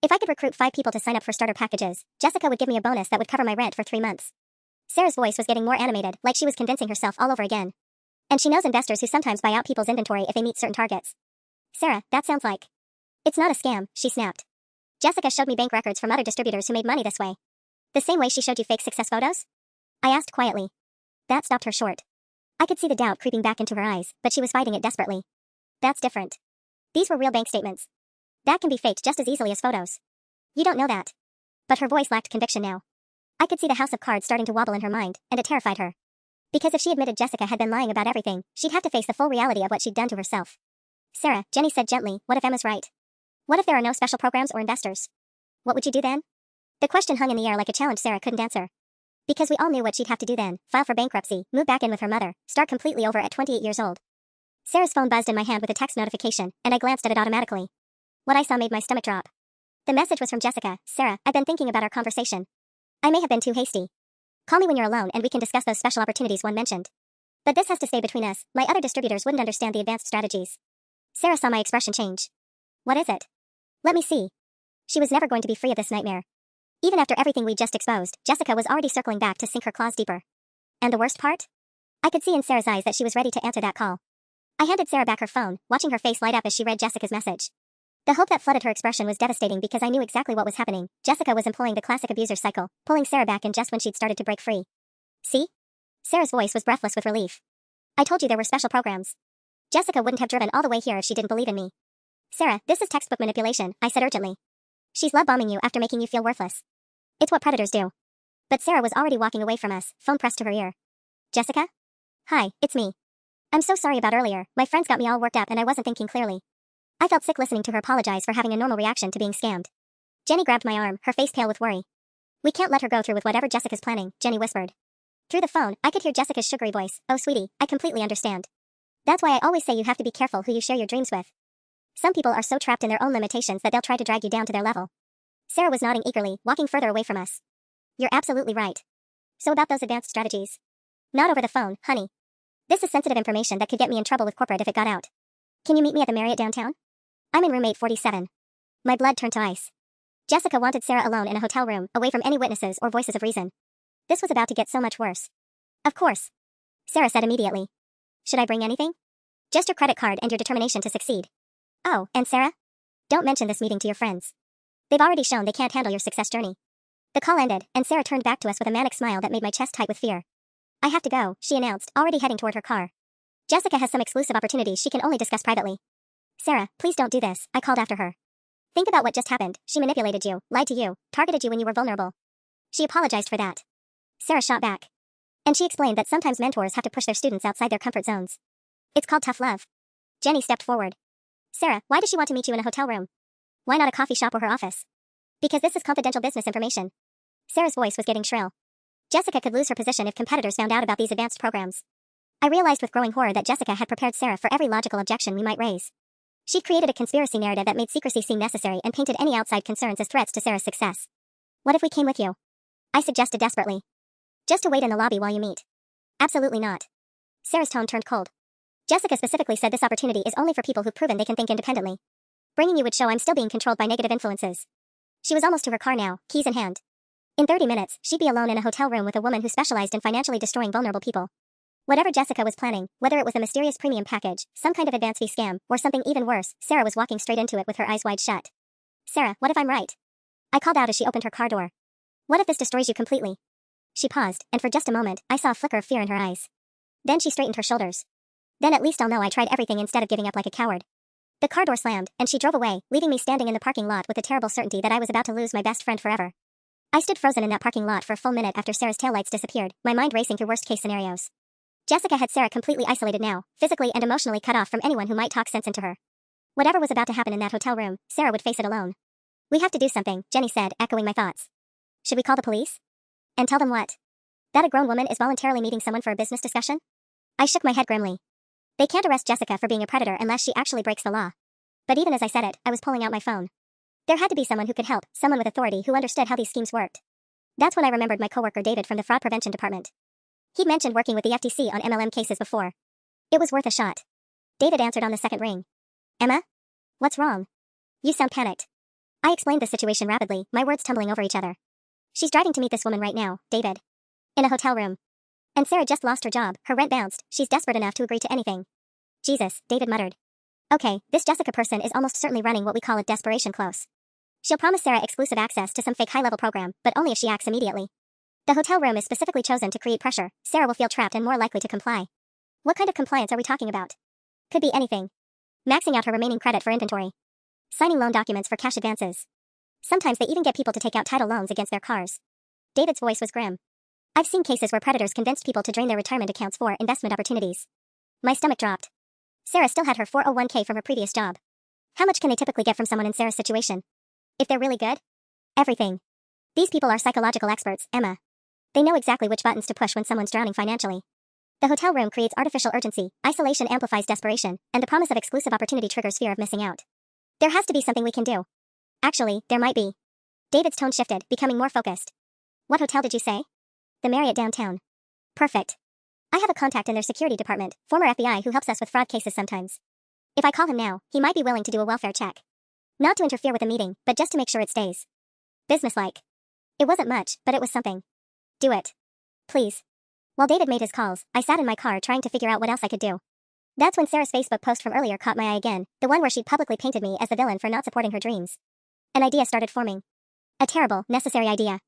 If I could recruit 5 people to sign up for starter packages, Jessica would give me a bonus that would cover my rent for 3 months. Sarah's voice was getting more animated, like she was convincing herself all over again. And she knows investors who sometimes buy out people's inventory if they meet certain targets. Sarah, that sounds like... It's not a scam, she snapped. Jessica showed me bank records from other distributors who made money this way. The same way she showed you fake success photos? I asked quietly. That stopped her short. I could see the doubt creeping back into her eyes, but she was fighting it desperately. That's different. These were real bank statements. That can be faked just as easily as photos. You don't know that. But her voice lacked conviction now. I could see the house of cards starting to wobble in her mind, and it terrified her. Because if she admitted Jessica had been lying about everything, she'd have to face the full reality of what she'd done to herself. Sarah, Jenny said gently, what if Emma's right? What if there are no special programs or investors? What would you do then? The question hung in the air like a challenge Sarah couldn't answer. Because we all knew what she'd have to do then, file for bankruptcy, move back in with her mother, start completely over at 28 years old. Sarah's phone buzzed in my hand with a text notification, and I glanced at it automatically. What I saw made my stomach drop. The message was from Jessica. Sarah, I've been thinking about our conversation. I may have been too hasty. Call me when you're alone and we can discuss those special opportunities one mentioned. But this has to stay between us, my other distributors wouldn't understand the advanced strategies. Sarah saw my expression change. What is it? Let me see. She was never going to be free of this nightmare. Even after everything we just exposed, Jessica was already circling back to sink her claws deeper. And the worst part? I could see in Sarah's eyes that she was ready to answer that call. I handed Sarah back her phone, watching her face light up as she read Jessica's message. The hope that flooded her expression was devastating because I knew exactly what was happening. Jessica was employing the classic abuser cycle, pulling Sarah back in just when she'd started to break free. See? Sarah's voice was breathless with relief. I told you there were special programs. Jessica wouldn't have driven all the way here if she didn't believe in me. Sarah, this is textbook manipulation, I said urgently. She's love-bombing you after making you feel worthless. It's what predators do. But Sarah was already walking away from us, phone pressed to her ear. Jessica? Hi, it's me. I'm so sorry about earlier, my friends got me all worked up and I wasn't thinking clearly. I felt sick listening to her apologize for having a normal reaction to being scammed. Jenny grabbed my arm, her face pale with worry. We can't let her go through with whatever Jessica's planning, Jenny whispered. Through the phone, I could hear Jessica's sugary voice. Oh sweetie, I completely understand. That's why I always say you have to be careful who you share your dreams with. Some people are so trapped in their own limitations that they'll try to drag you down to their level. Sarah was nodding eagerly, walking further away from us. You're absolutely right. So about those advanced strategies. Not over the phone, honey. This is sensitive information that could get me in trouble with corporate if it got out. Can you meet me at the Marriott downtown? I'm in room 847. My blood turned to ice. Jessica wanted Sarah alone in a hotel room, away from any witnesses or voices of reason. This was about to get so much worse. Of course. Sarah said immediately. Should I bring anything? Just your credit card and your determination to succeed. Oh, and Sarah? Don't mention this meeting to your friends. They've already shown they can't handle your success journey. The call ended, and Sarah turned back to us with a manic smile that made my chest tight with fear. I have to go, she announced, already heading toward her car. Jessica has some exclusive opportunities she can only discuss privately. Sarah, please don't do this, I called after her. Think about what just happened. She manipulated you, lied to you, targeted you when you were vulnerable. She apologized for that. Sarah shot back. And she explained that sometimes mentors have to push their students outside their comfort zones. It's called tough love. Jenny stepped forward. Sarah, why does she want to meet you in a hotel room? Why not a coffee shop or her office? Because this is confidential business information. Sarah's voice was getting shrill. Jessica could lose her position if competitors found out about these advanced programs. I realized with growing horror that Jessica had prepared Sarah for every logical objection we might raise. She'd created a conspiracy narrative that made secrecy seem necessary and painted any outside concerns as threats to Sarah's success. What if we came with you? I suggested desperately. Just to wait in the lobby while you meet. Absolutely not. Sarah's tone turned cold. Jessica specifically said this opportunity is only for people who've proven they can think independently. Bringing you would show I'm still being controlled by negative influences. She was almost to her car now, keys in hand. In 30 minutes, she'd be alone in a hotel room with a woman who specialized in financially destroying vulnerable people. Whatever Jessica was planning, whether it was a mysterious premium package, some kind of advance fee scam, or something even worse, Sarah was walking straight into it with her eyes wide shut. Sarah, what if I'm right? I called out as she opened her car door. What if this destroys you completely? She paused, and for just a moment, I saw a flicker of fear in her eyes. Then she straightened her shoulders. Then at least I'll know I tried everything instead of giving up like a coward. The car door slammed, and she drove away, leaving me standing in the parking lot with the terrible certainty that I was about to lose my best friend forever. I stood frozen in that parking lot for a full minute after Sarah's taillights disappeared, my mind racing through worst-case scenarios. Jessica had Sarah completely isolated now, physically and emotionally cut off from anyone who might talk sense into her. Whatever was about to happen in that hotel room, Sarah would face it alone. We have to do something, Jenny said, echoing my thoughts. Should we call the police? And tell them what? That a grown woman is voluntarily meeting someone for a business discussion? I shook my head grimly. They can't arrest Jessica for being a predator unless she actually breaks the law. But even as I said it, I was pulling out my phone. There had to be someone who could help, someone with authority who understood how these schemes worked. That's when I remembered my coworker David from the fraud prevention department. He'd mentioned working with the FTC on MLM cases before. It was worth a shot. David answered on the second ring. Emma? What's wrong? You sound panicked. I explained the situation rapidly, my words tumbling over each other. She's driving to meet this woman right now, David. In a hotel room. And Sarah just lost her job, her rent bounced, she's desperate enough to agree to anything. Jesus, David muttered. Okay, this Jessica person is almost certainly running what we call a desperation close. She'll promise Sarah exclusive access to some fake high-level program, but only if she acts immediately. The hotel room is specifically chosen to create pressure. Sarah will feel trapped and more likely to comply. What kind of compliance are we talking about? Could be anything. Maxing out her remaining credit for inventory. Signing loan documents for cash advances. Sometimes they even get people to take out title loans against their cars. David's voice was grim. I've seen cases where predators convinced people to drain their retirement accounts for investment opportunities. My stomach dropped. Sarah still had her 401k from her previous job. How much can they typically get from someone in Sarah's situation? If they're really good? Everything. These people are psychological experts, Emma. They know exactly which buttons to push when someone's drowning financially. The hotel room creates artificial urgency, isolation amplifies desperation, and the promise of exclusive opportunity triggers fear of missing out. There has to be something we can do. Actually, there might be. David's tone shifted, becoming more focused. What hotel did you say? The Marriott downtown. Perfect. I have a contact in their security department, former FBI who helps us with fraud cases sometimes. If I call him now, he might be willing to do a welfare check. Not to interfere with the meeting, but just to make sure it stays businesslike. It wasn't much, but it was something. Do it. Please. While David made his calls, I sat in my car trying to figure out what else I could do. That's when Sarah's Facebook post from earlier caught my eye again, the one where she'd publicly painted me as the villain for not supporting her dreams. An idea started forming. A terrible, necessary idea.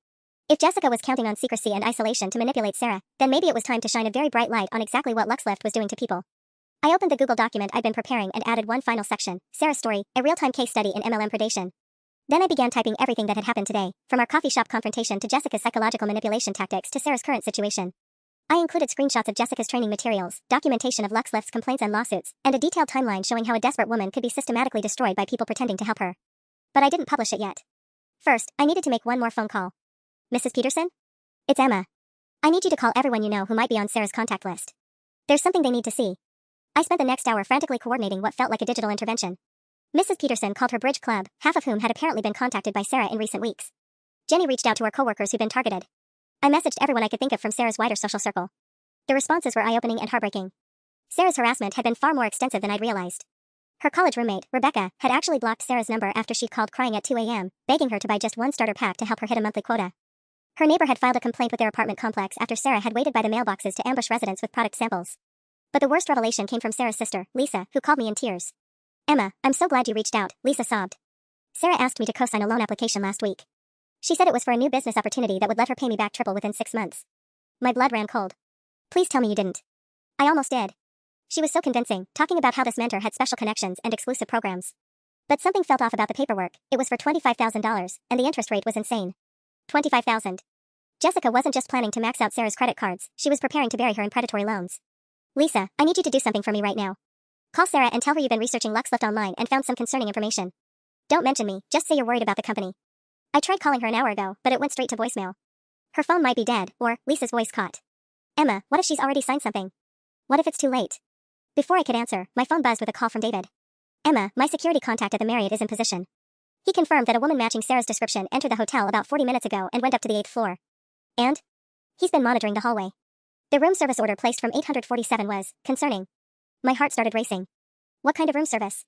If Jessica was counting on secrecy and isolation to manipulate Sarah, then maybe it was time to shine a very bright light on exactly what LuxLift was doing to people. I opened the Google document I'd been preparing and added one final section, Sarah's story, a real-time case study in MLM predation. Then I began typing everything that had happened today, from our coffee shop confrontation to Jessica's psychological manipulation tactics to Sarah's current situation. I included screenshots of Jessica's training materials, documentation of LuxLift's complaints and lawsuits, and a detailed timeline showing how a desperate woman could be systematically destroyed by people pretending to help her. But I didn't publish it yet. First, I needed to make one more phone call. Mrs. Peterson? It's Emma. I need you to call everyone you know who might be on Sarah's contact list. There's something they need to see. I spent the next hour frantically coordinating what felt like a digital intervention. Mrs. Peterson called her bridge club, half of whom had apparently been contacted by Sarah in recent weeks. Jenny reached out to her coworkers who'd been targeted. I messaged everyone I could think of from Sarah's wider social circle. The responses were eye-opening and heartbreaking. Sarah's harassment had been far more extensive than I'd realized. Her college roommate, Rebecca, had actually blocked Sarah's number after she'd called crying at 2 a.m., begging her to buy just one starter pack to help her hit a monthly quota. Her neighbor had filed a complaint with their apartment complex after Sarah had waited by the mailboxes to ambush residents with product samples. But the worst revelation came from Sarah's sister, Lisa, who called me in tears. Emma, I'm so glad you reached out, Lisa sobbed. Sarah asked me to co-sign a loan application last week. She said it was for a new business opportunity that would let her pay me back triple within 6 months. My blood ran cold. Please tell me you didn't. I almost did. She was so convincing, talking about how this mentor had special connections and exclusive programs. But something felt off about the paperwork. It was for $25,000, and the interest rate was insane. $25,000. Jessica wasn't just planning to max out Sarah's credit cards, she was preparing to bury her in predatory loans. Lisa, I need you to do something for me right now. Call Sarah and tell her you've been researching LuxLift online and found some concerning information. Don't mention me, just say you're worried about the company. I tried calling her an hour ago, but it went straight to voicemail. Her phone might be dead, or Lisa's voice caught. Emma, what if she's already signed something? What if it's too late? Before I could answer, my phone buzzed with a call from David. Emma, my security contact at the Marriott is in position. He confirmed that a woman matching Sarah's description entered the hotel about 40 minutes ago and went up to the 8th floor. And? He's been monitoring the hallway. The room service order placed from 847 was concerning. My heart started racing. What kind of room service?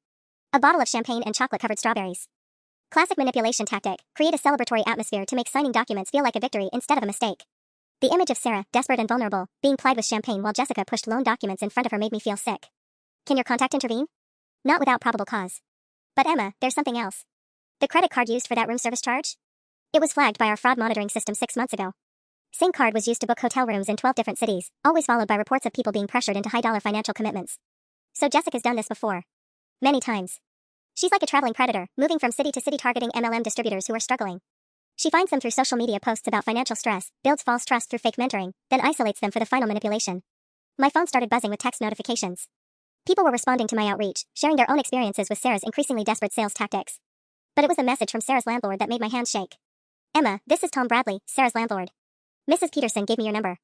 A bottle of champagne and chocolate-covered strawberries. Classic manipulation tactic, create a celebratory atmosphere to make signing documents feel like a victory instead of a mistake. The image of Sarah, desperate and vulnerable, being plied with champagne while Jessica pushed loan documents in front of her made me feel sick. Can your contact intervene? Not without probable cause. But Emma, there's something else. The credit card used for that room service charge? It was flagged by our fraud monitoring system 6 months ago. Same card was used to book hotel rooms in 12 different cities, always followed by reports of people being pressured into high-dollar financial commitments. So Jessica's done this before. Many times. She's like a traveling predator, moving from city to city targeting MLM distributors who are struggling. She finds them through social media posts about financial stress, builds false trust through fake mentoring, then isolates them for the final manipulation. My phone started buzzing with text notifications. People were responding to my outreach, sharing their own experiences with Sarah's increasingly desperate sales tactics. But it was a message from Sarah's landlord that made my hands shake. Emma, this is Tom Bradley, Sarah's landlord. Mrs. Peterson gave me your number.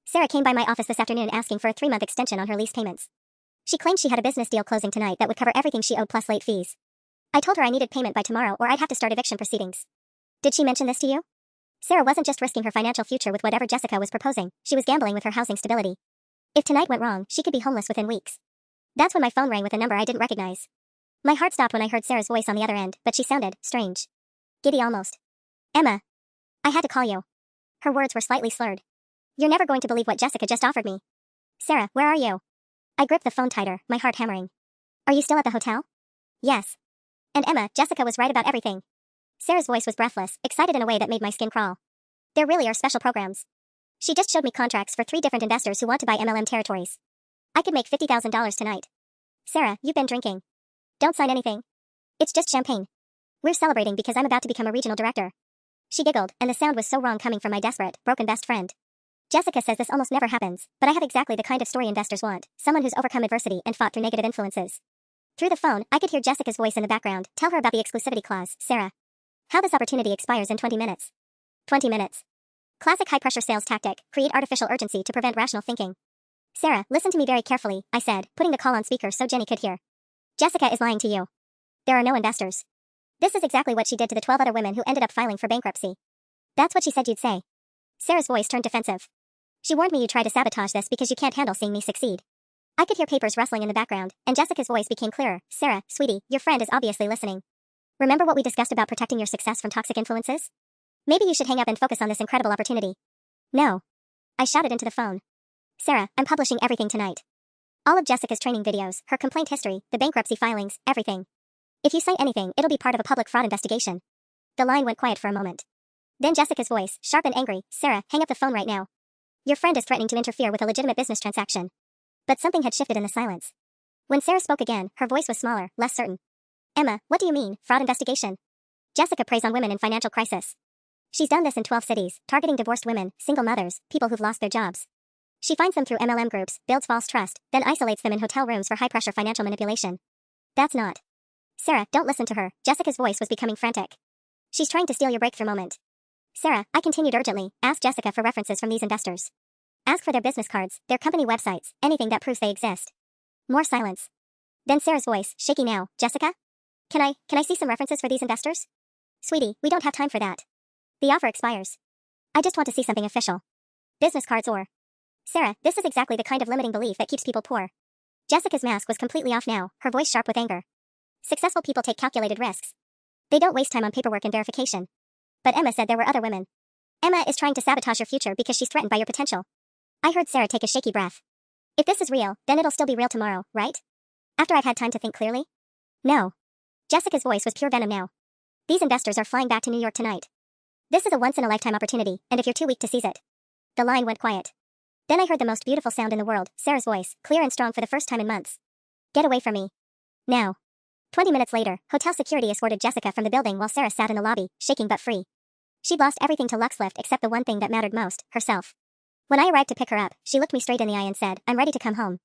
Sarah came by my office this afternoon asking for a 3-month extension on her lease payments. She claimed she had a business deal closing tonight that would cover everything she owed plus late fees. I told her I needed payment by tomorrow or I'd have to start eviction proceedings. Did she mention this to you? Sarah wasn't just risking her financial future with whatever Jessica was proposing, she was gambling with her housing stability. If tonight went wrong, she could be homeless within weeks. That's when my phone rang with a number I didn't recognize. My heart stopped when I heard Sarah's voice on the other end, but she sounded strange. Giddy almost. Emma. I had to call you. Her words were slightly slurred. You're never going to believe what Jessica just offered me. Sarah, where are you? I gripped the phone tighter, my heart hammering. Are you still at the hotel? Yes. And Emma, Jessica was right about everything. Sarah's voice was breathless, excited in a way that made my skin crawl. There really are special programs. She just showed me contracts for 3 different investors who want to buy MLM territories. I could make $50,000 tonight. Sarah, you've been drinking. Don't sign anything. It's just champagne. We're celebrating because I'm about to become a regional director. She giggled, and the sound was so wrong coming from my desperate, broken best friend. Jessica says this almost never happens, but I have exactly the kind of story investors want, someone who's overcome adversity and fought through negative influences. Through the phone, I could hear Jessica's voice in the background, tell her about the exclusivity clause, Sarah. How this opportunity expires in 20 minutes. 20 minutes. Classic high-pressure sales tactic, create artificial urgency to prevent rational thinking. Sarah, listen to me very carefully, I said, putting the call on speaker so Jenny could hear. Jessica is lying to you. There are no investors. This is exactly what she did to the 12 other women who ended up filing for bankruptcy. That's what she said you'd say. Sarah's voice turned defensive. She warned me you'd try to sabotage this because you can't handle seeing me succeed. I could hear papers rustling in the background, and Jessica's voice became clearer. Sarah, sweetie, your friend is obviously listening. Remember what we discussed about protecting your success from toxic influences? Maybe you should hang up and focus on this incredible opportunity. No. I shouted into the phone. Sarah, I'm publishing everything tonight. All of Jessica's training videos, her complaint history, the bankruptcy filings, everything. If you cite anything, it'll be part of a public fraud investigation. The line went quiet for a moment. Then Jessica's voice, sharp and angry, Sarah, hang up the phone right now. Your friend is threatening to interfere with a legitimate business transaction. But something had shifted in the silence. When Sarah spoke again, her voice was smaller, less certain. Emma, what do you mean, fraud investigation? Jessica preys on women in financial crisis. She's done this in 12 cities, targeting divorced women, single mothers, people who've lost their jobs. She finds them through MLM groups, builds false trust, then isolates them in hotel rooms for high-pressure financial manipulation. That's not. Sarah, don't listen to her. Jessica's voice was becoming frantic. She's trying to steal your breakthrough moment. Sarah, I continued urgently, ask Jessica for references from these investors. Ask for their business cards, their company websites, anything that proves they exist. More silence. Then Sarah's voice, shaky now, Jessica? Can I see some references for these investors? Sweetie, we don't have time for that. The offer expires. I just want to see something official. Business cards or... Sarah, this is exactly the kind of limiting belief that keeps people poor. Jessica's mask was completely off now, her voice sharp with anger. Successful people take calculated risks. They don't waste time on paperwork and verification. But Emma said there were other women. Emma is trying to sabotage your future because she's threatened by your potential. I heard Sarah take a shaky breath. If this is real, then it'll still be real tomorrow, right? After I've had time to think clearly? No. Jessica's voice was pure venom now. These investors are flying back to New York tonight. This is a once-in-a-lifetime opportunity, and if you're too weak to seize it. The line went quiet. Then I heard the most beautiful sound in the world, Sarah's voice, clear and strong for the first time in months. Get away from me. Now. 20 minutes later, hotel security escorted Jessica from the building while Sarah sat in the lobby, shaking but free. She'd lost everything to Luxlift except the one thing that mattered most, herself. When I arrived to pick her up, she looked me straight in the eye and said, I'm ready to come home.